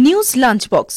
News lunch box.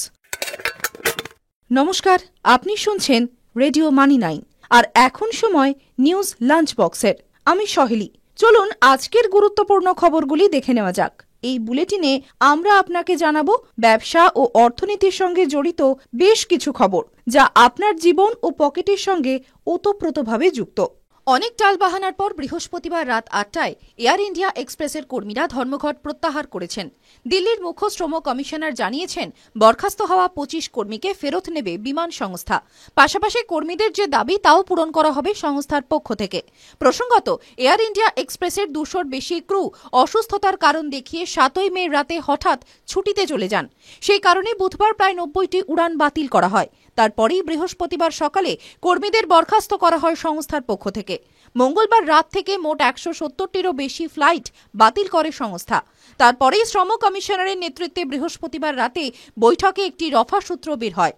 নমস্কার, আপনি শুনছেন রেডিও মানি 9 আর এখন সময় নিউজ লাঞ্চ বক্সের। আমি সহেলি। চলুন আজকের গুরুত্বপূর্ণ খবরগুলি দেখে নেওয়া যাক। এই বুলেটিনে আমরা আপনাকে জানাবো ব্যবসা ও অর্থনীতির সঙ্গে জড়িত বেশ কিছু খবর, যা আপনার জীবন ও পকেটের সঙ্গে ওতপ্রোতভাবে যুক্ত। অনেক টালবাহানার পর বৃহস্পতিবার রাত 8টায় এয়ার ইন্ডিয়া এক্সপ্রেসের কর্মীরা ধর্মঘট প্রত্যাহার করেছেন। দিল্লির মুখ্য শ্রম কমিশনার জানিয়েছেন, বরখাস্ত হওয়া 25 কর্মীকে ফেরত নেবে বিমান সংস্থা। পাশাপাশি কর্মীদের যে দাবি তাও পূরণ করা হবে সংস্থার পক্ষ থেকে। প্রসঙ্গত, এয়ার ইন্ডিয়া এক্সপ্রেসের 200-র বেশি ক্রু অসুস্থতার কারণ দেখিয়ে 7ই মে রাতে হঠাৎ ছুটিতে চলে যান। সেই কারণে বুধবার প্রায় 90টি উড়ান বাতিল করা হয়। তারপরেই বৃহস্পতিবার সকালে কর্মীদের বরখাস্ত করা হয় সংস্থার পক্ষ থেকে। মঙ্গলবার রাত থেকে মোট 170টিরও বেশি ফ্লাইট বাতিল করে সংস্থা। তারপরেই শ্রম কমিশনারের নেতৃত্বে বৃহস্পতিবার রাতে বৈঠকে একটি রফা সূত্র বের হয়।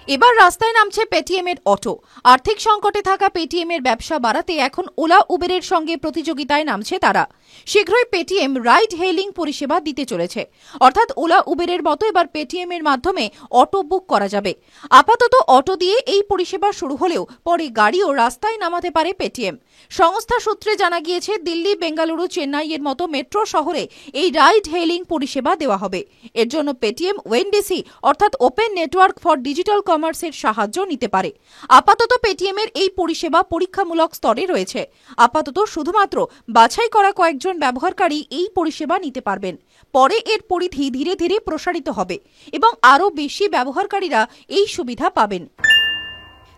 এবার রাস্তায় নামছে পেটিএম এর অটো। আর্থিক সংকটে থাকা পেটিএম এর ব্যবসা বাড়াতে এখন ওলা উবেরের সঙ্গে প্রতিযোগিতায় নামছে তারা। শীঘ্রই পেটিএম রাইড হেইলিং পরিষেবা দিতে চলেছে। অর্থাৎ ওলা উবেরের মতো এবার পেটিএম এর মাধ্যমে অটো বুক করা যাবে। আপাতত অটো দিয়ে এই পরিষেবা শুরু হলেও পরে গাড়িও রাস্তায় নামাতে পারে পেটিএম। সংস্থা সূত্রে জানা গিয়েছে, দিল্লি, বেঙ্গালুরু, চেন্নাই এর মতো মেট্রো শহরে এই রাইড হেইলিং পরিষেবা দেওয়া হবে। এর জন্য পেটিএম ওএনডিসি অর্থাৎ ওপেন নেটওয়ার্ক ফর ডিজিটাল কমার্সের সাহায্য নিতে পারে। আপাতত পেটিএম এর এই পরিষেবা পরীক্ষামূলক স্তরে রয়েছে। আপাতত শুধুমাত্র বাছাই করা কয়েকজন ব্যবহারকারী এই পরিষেবা নিতে পারবেন। পরে এর পরিধি ধীরে ধীরে প্রসারিত হবে এবং আরও বেশি ব্যবহারকারীরা এই সুবিধা পাবেন।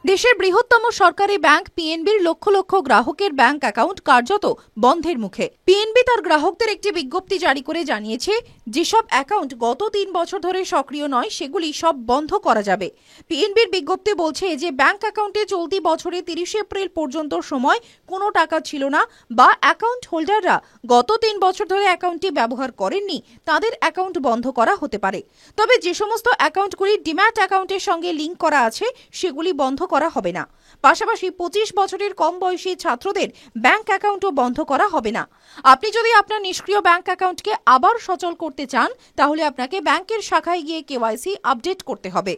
দেশের বৃহত্তম সরকারি ব্যাংক পিএনবির লক্ষ লক্ষ গ্রাহকের ব্যাংক অ্যাকাউন্ট কার্যত বন্ধের মুখে। পিএনবি তার গ্রাহকদের একটি বিজ্ঞপ্তি জারি করে জানিয়েছে, যেসব অ্যাকাউন্ট গত 3 বছর ধরে সক্রিয় নয় সেগুলি সব বন্ধ করা যাবে। পিএনবির বিজ্ঞপ্তি বলছে যে ব্যাংক অ্যাকাউন্টে চলতি বছরে 30 এপ্রিল পর্যন্ত সময় কোনো টাকা ছিল না বা অ্যাকাউন্ট হোল্ডাররা গত 3 বছর ধরে অ্যাকাউন্টটি ব্যবহার করেননি, তাদের অ্যাকাউন্ট বন্ধ করা হতে পারে। তবে যে সমস্ত অ্যাকাউন্টগুলি ডিম্যাট অ্যাকাউন্টের সঙ্গে লিঙ্ক করা আছে সেগুলি বন্ধ করা হবে না। পাশাপাশি 25 বছরের কম বয়সী ছাত্রদের ব্যাংক অ্যাকাউন্টও বন্ধ করা হবে না। আপনি যদি আপনার নিষ্ক্রিয় ব্যাংক অ্যাকাউন্টকে আবার সচল করতে চান, তাহলে আপনাকে ব্যাংকের শাখায় গিয়ে কেওয়াইসি আপডেট করতে হবে।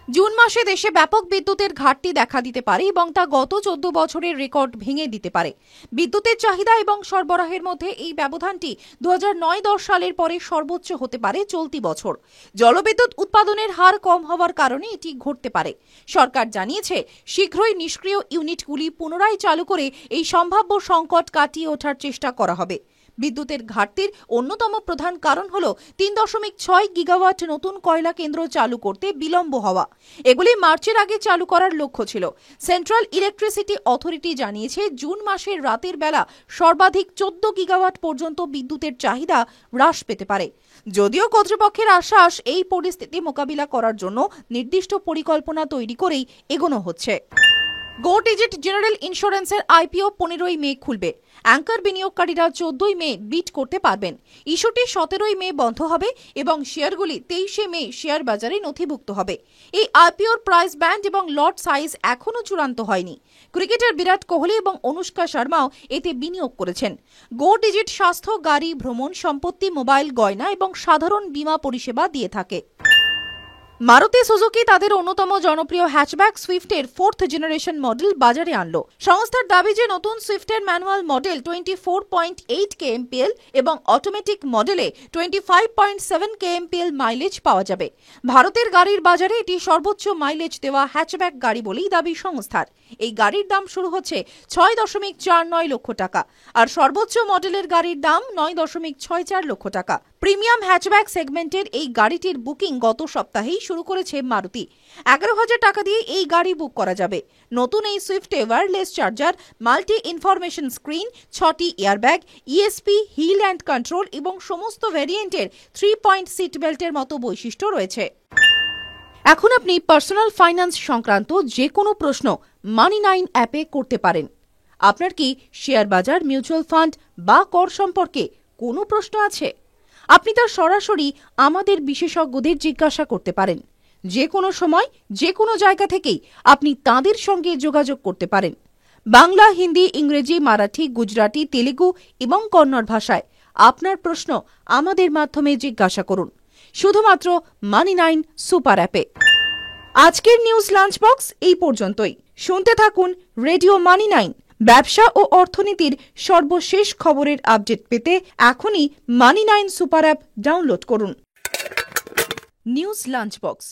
জুন মাসে দেশে ব্যাপক বিদ্যুতের ঘাটতি দেখা দিতে পারে এবং তা গত 14 বছরের রেকর্ড ভেঙে দিতে পারে। বিদ্যুতের চাহিদা এবং সরবরাহের মধ্যে এই ব্যবধানটি 2009-10 সালের পরে সর্বোচ্চ হতে পারে চলতি বছর। জলবিদ্যুৎ উৎপাদনের হার কম হওয়ার কারণে এটি ঘটতে পারে। সরকার জানিয়েছে, শীঘ্রই নিষ্ক্রিয় ইউনিটগুলি পুনরায় চালু করে এই সম্ভাব্য সংকট কাটিয়ে ওঠার চেষ্টা করা হবে। বিদ্যুতের ঘাটতির অন্যতম প্রধান কারণ হল 3.6 গিগাওয়াট নতুন কয়লা কেন্দ্র চালু করতে বিলম্ব হওয়া। এগুলি মার্চের আগে চালু করার লক্ষ্য ছিল। সেন্ট্রাল ইলেকট্রিসিটি অথরিটি জানিয়েছে, জুন মাসের রাতের বেলা সর্বাধিক 14 গিগাওয়াট পর্যন্ত বিদ্যুতের চাহিদা হ্রাস পেতে পারে। যদিও কর্তৃপক্ষের আশ্বাস, এই পরিস্থিতি মোকাবিলা করার জন্য নির্দিষ্ট পরিকল্পনা তৈরি করেই এগোনো হচ্ছে। গো ডিজিট জেনারেল ইন্স্যুরেন্সের আইপিও 15ই মে খুলবে। অ্যাঙ্কার বিনিয়োগকারীরা 14ই মে বিড করতে পারবেন। ইস্যুটি 17ই মে বন্ধ হবে এবং শেয়ারগুলি 23শে মে শেয়ার বাজারে নথিভুক্ত হবে। এই আইপিওর প্রাইস ব্যান্ড এবং লট সাইজ এখনও চূড়ান্ত হয়নি। ক্রিকেটার বিরাট কোহলি এবং অনুষ্কা শর্মাও এতে বিনিয়োগ করেছেন। গো ডিজিট স্বাস্থ্য, গাড়ি, ভ্রমণ, সম্পত্তি, মোবাইল, গয়না এবং সাধারণ বীমা পরিষেবা দিয়ে থাকে। মারুতি সুজুকি তাদের অন্যতম জনপ্রিয় হ্যাচব্যাক সুইফটের 4th জেনারেশন মডেল বাজারে আনলো। সংস্থার দাবি যে নতুন সুইফটের ম্যানুয়াল মডেল 24.8 kmpl এবং অটোমেটিক মডেলে 25.7 kmpl মাইলেজ পাওয়া যাবে। ভারতের গাড়ির বাজারে এটি সর্বোচ্চ মাইলেজ দেওয়া হ্যাচব্যাক গাড়ি বলেই দাবি সংস্থার। এই গাড়ির দাম শুরু হচ্ছে 6.49 লক্ষ টাকা আর সর্বোচ্চ মডেলের গাড়ির দাম 9.64 লক্ষ টাকা। প্রিমিয়াম হ্যাচব্যাক সেগমেন্টের এই গাড়িটির বুকিং গত সপ্তাহেই শুরু করেছে মারুতি। 11,000 টাকা দিয়ে এই গাড়ি বুক করা যাবে। নতুন এই সুইফটে wireless charger, multi information screen, 6টি airbag, ESP, hill and control এবং সমস্ত ভ্যারিয়েন্টের 3-পয়েন্ট সিট বেল্টের মতো বৈশিষ্ট্য রয়েছে। এখন আপনি পার্সোনাল ফাইন্যান্স সংক্রান্ত যে কোনো প্রশ্ন মানি 9 অ্যাপে করতে পারেন। আপনার কি শেয়ার বাজার, মিউচুয়াল ফান্ড বা কর সম্পর্কে কোনো প্রশ্ন আছে? আপনি তা সরাসরি আমাদের বিশেষজ্ঞদের জিজ্ঞাসা করতে পারেন। যে কোনো সময়, যে কোনো জায়গা থেকেই আপনি তাঁদের সঙ্গে যোগাযোগ করতে পারেন। বাংলা, হিন্দি, ইংরেজি, মারাঠি, গুজরাটি, তেলেগু এবং কন্নড় ভাষায় আপনার প্রশ্ন আমাদের মাধ্যমে জিজ্ঞাসা করুন। শুধুমাত্র মানি9 সুপার অ্যাপে। আজকের নিউজ লাঞ্চ বক্স এই পর্যন্তই। শুনতে থাকুন রেডিও মানি9। ব্যবসা ও অর্থনীতির সর্বশেষ খবরের আপডেট পেতে এখনই মানি9 সুপার অ্যাপ ডাউনলোড করুন। News lunch box.